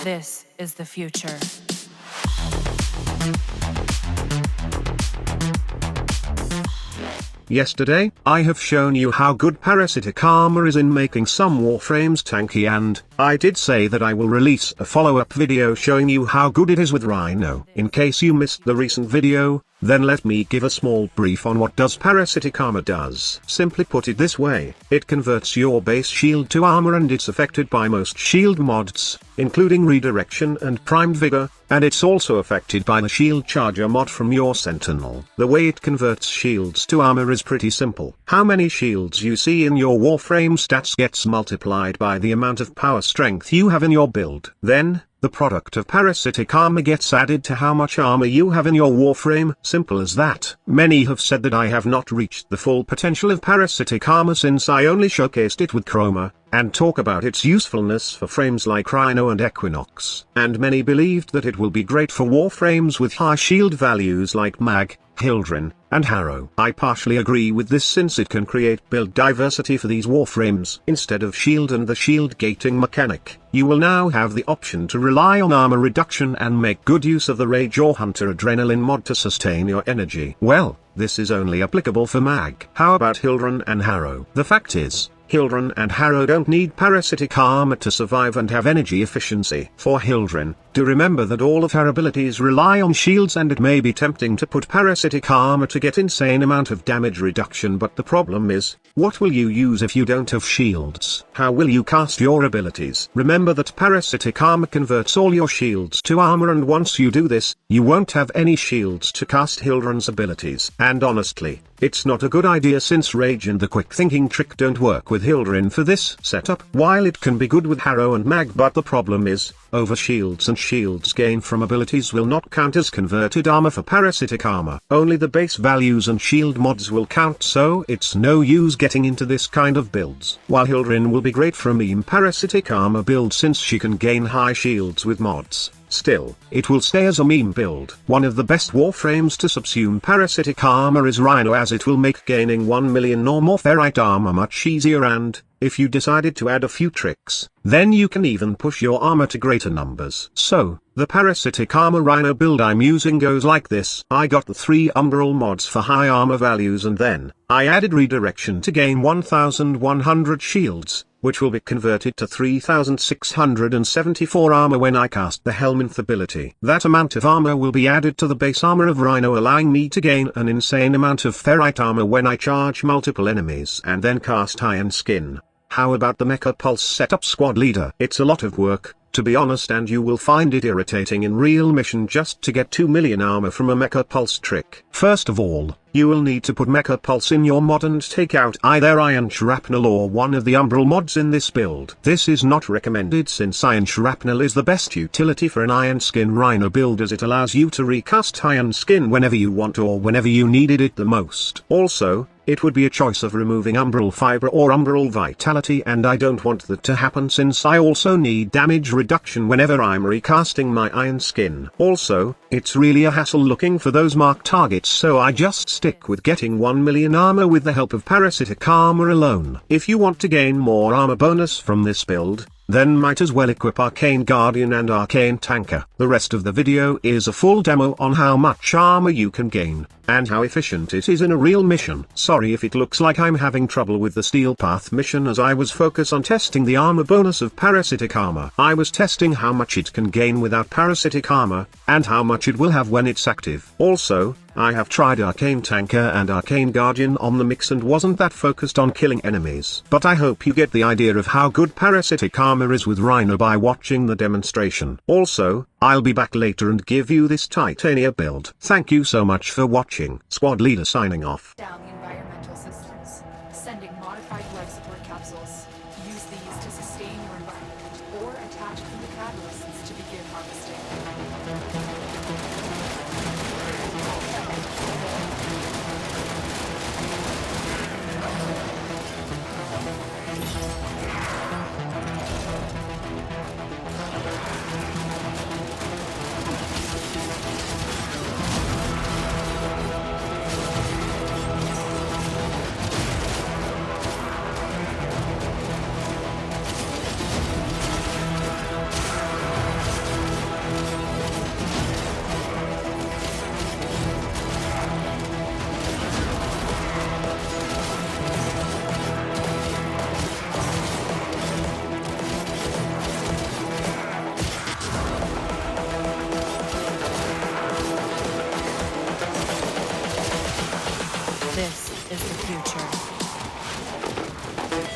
This is the future. Yesterday, I have shown you how good Parasitic Armor is in making some Warframes tanky, and I did say that I will release a follow-up video showing you how good it is with Rhino. In case you missed the recent video, then let me give a small brief on what does Parasitic Armor does. Simply put it this way, it converts your base shield to armor, and it's affected by most shield mods, including Redirection and Primed Vigor, and it's also affected by the Shield Charger mod from your Sentinel. The way it converts shields to armor is pretty simple. How many shields you see in your Warframe stats gets multiplied by the amount of power strength you have in your build. Then, the product of Parasitic Armor gets added to how much armor you have in your Warframe. Simple as that. Many have said that I have not reached the full potential of Parasitic Armor since I only showcased it with Chroma, and talk about its usefulness for frames like Rhino and Equinox. And many believed that it will be great for Warframes with high shield values like Mag, Hildren, and Harrow. I partially agree with this since it can create build diversity for these Warframes. Instead of shield and the shield gating mechanic, you will now have the option to rely on armor reduction and make good use of the Rage or Hunter Adrenaline mod to sustain your energy. Well, this is only applicable for Mag. How about Hildren and Harrow? The fact is, Hildren and Harrow don't need Parasitic Armor to survive and have energy efficiency. For Hildren, do remember that all of her abilities rely on shields, and it may be tempting to put Parasitic Armor to get insane amount of damage reduction, but the problem is, what will you use if you don't have shields? How will you cast your abilities? Remember that Parasitic Armor converts all your shields to armor, and once you do this, you won't have any shields to cast Hildren's abilities. And honestly, it's not a good idea since Rage and the Quick Thinking Trick don't work with Hildren for this setup. While it can be good with Harrow and Mag, but the problem is, over shields and shields gained from abilities will not count as converted armor for Parasitic Armor. Only the base values and shield mods will count, so it's no use getting into this kind of builds. While Hildren will be great for a meme Parasitic Armor build since she can gain high shields with mods, still, it will stay as a meme build. One of the best Warframes to subsume Parasitic Armor is Rhino, as it will make gaining 1 million or more ferrite armor much easier, and, if you decided to add a few tricks, then you can even push your armor to greater numbers. So, the Parasitic Armor Rhino build I'm using goes like this. I got the 3 Umbral mods for high armor values, and then, I added Redirection to gain 1100 shields, which will be converted to 3674 armor when I cast the Helminth ability. That amount of armor will be added to the base armor of Rhino, allowing me to gain an insane amount of ferrite armor when I charge multiple enemies and then cast Iron Skin. How about the Mecha Pulse setup, squad leader? It's a lot of work, to be honest, and you will find it irritating in real mission just to get 2 million armor from a Mecha Pulse trick. First of all, you will need to put Mecha Pulse in your mod and take out either Iron Shrapnel or one of the Umbral mods in this build. This is not recommended since Iron Shrapnel is the best utility for an Iron Skin Rhino build, as it allows you to recast Iron Skin whenever you want or whenever you needed it the most. Also, it would be a choice of removing Umbral Fiber or Umbral Vitality, and I don't want that to happen since I also need damage reduction whenever I'm recasting my Iron Skin. Also, it's really a hassle looking for those marked targets, so I just stick with getting 1 million armor with the help of Parasitic Armor alone. If you want to gain more armor bonus from this build, then might as well equip Arcane Guardian and Arcane Tanker. The rest of the video is a full demo on how much armor you can gain, and how efficient it is in a real mission. Sorry if it looks like I'm having trouble with the Steel Path mission, as I was focused on testing the armor bonus of Parasitic Armor. I was testing how much it can gain without Parasitic Armor, and how much it will have when it's active. Also, I have tried Arcane Tanker and Arcane Guardian on the mix and wasn't that focused on killing enemies. But I hope you get the idea of how good Parasitic Armor is with Rhino by watching the demonstration. Also, I'll be back later and give you this Titania build. Thank you so much for watching. Squad leader signing off. Down the environmental systems, sending modified life support capsules. Use these to sustain your environment, or attach from the catalysts to begin harvesting. is the future.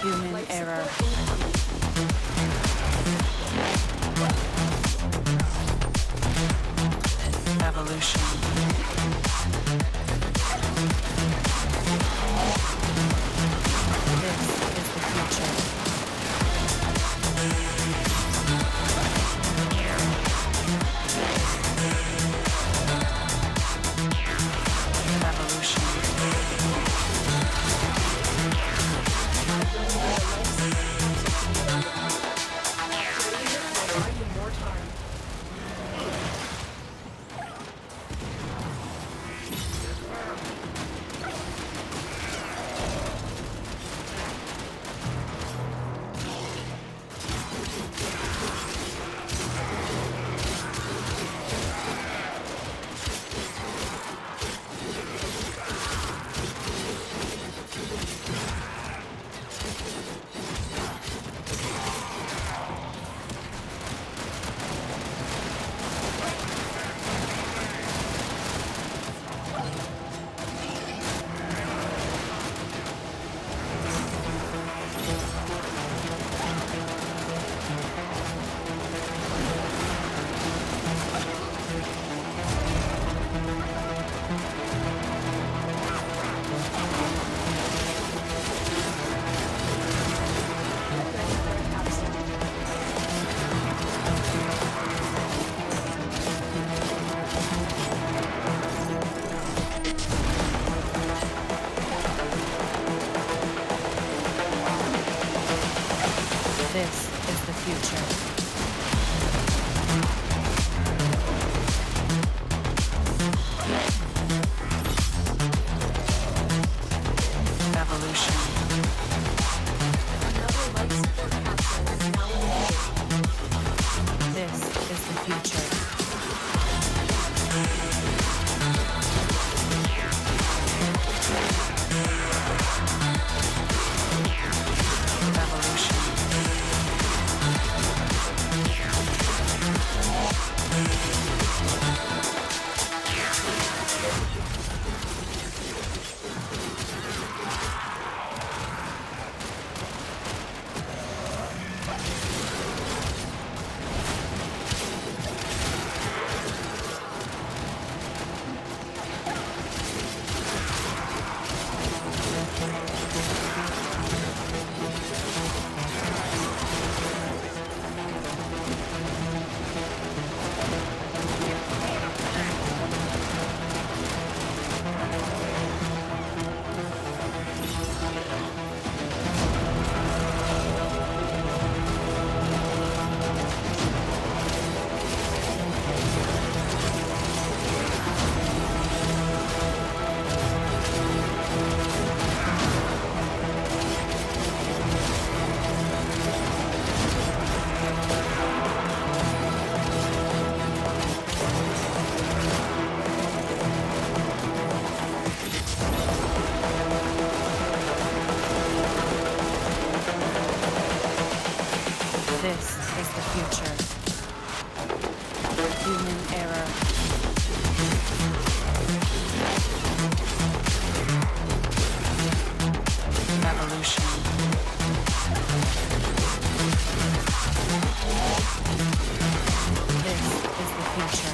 Human error. Evolution. This is the future. This is the future. Evolution. This is the future. This is the future. Human error. Evolution. This is the future.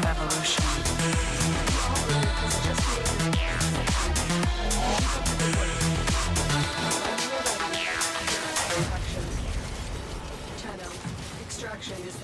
Evolution. Extraction is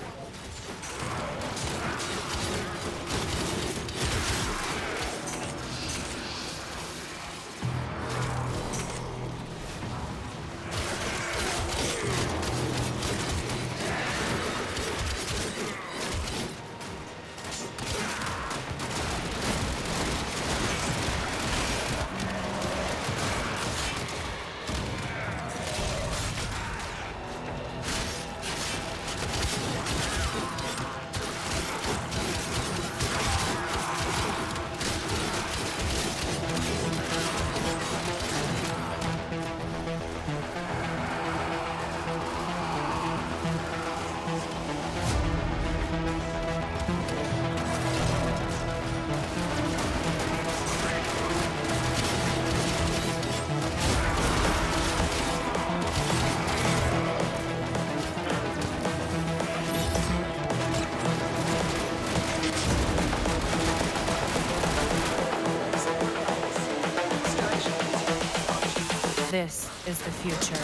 This is the future.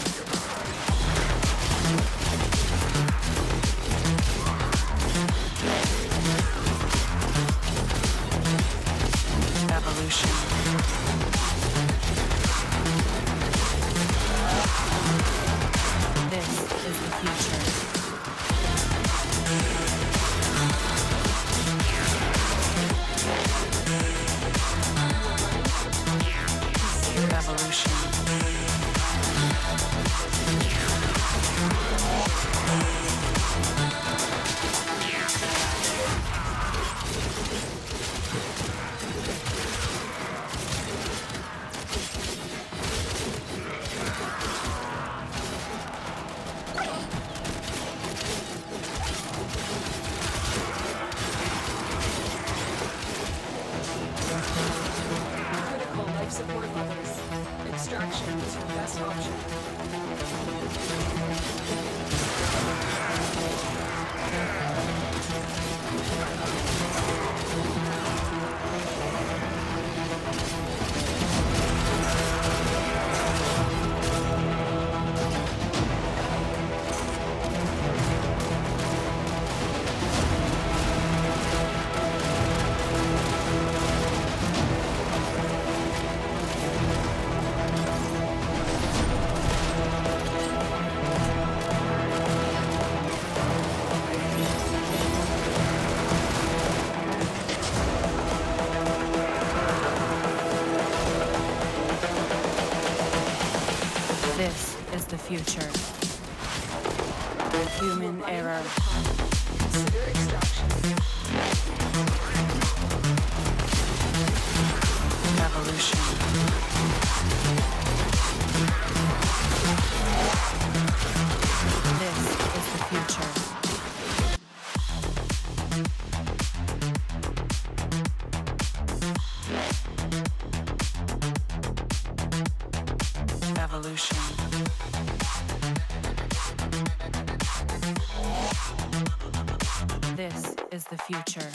Evolution. This is the future. Evolution. Critical life support levels. Extraction is your best option. This is the future. Human error. Consider extraction. Evolution. This is the future. Evolution. This is the future.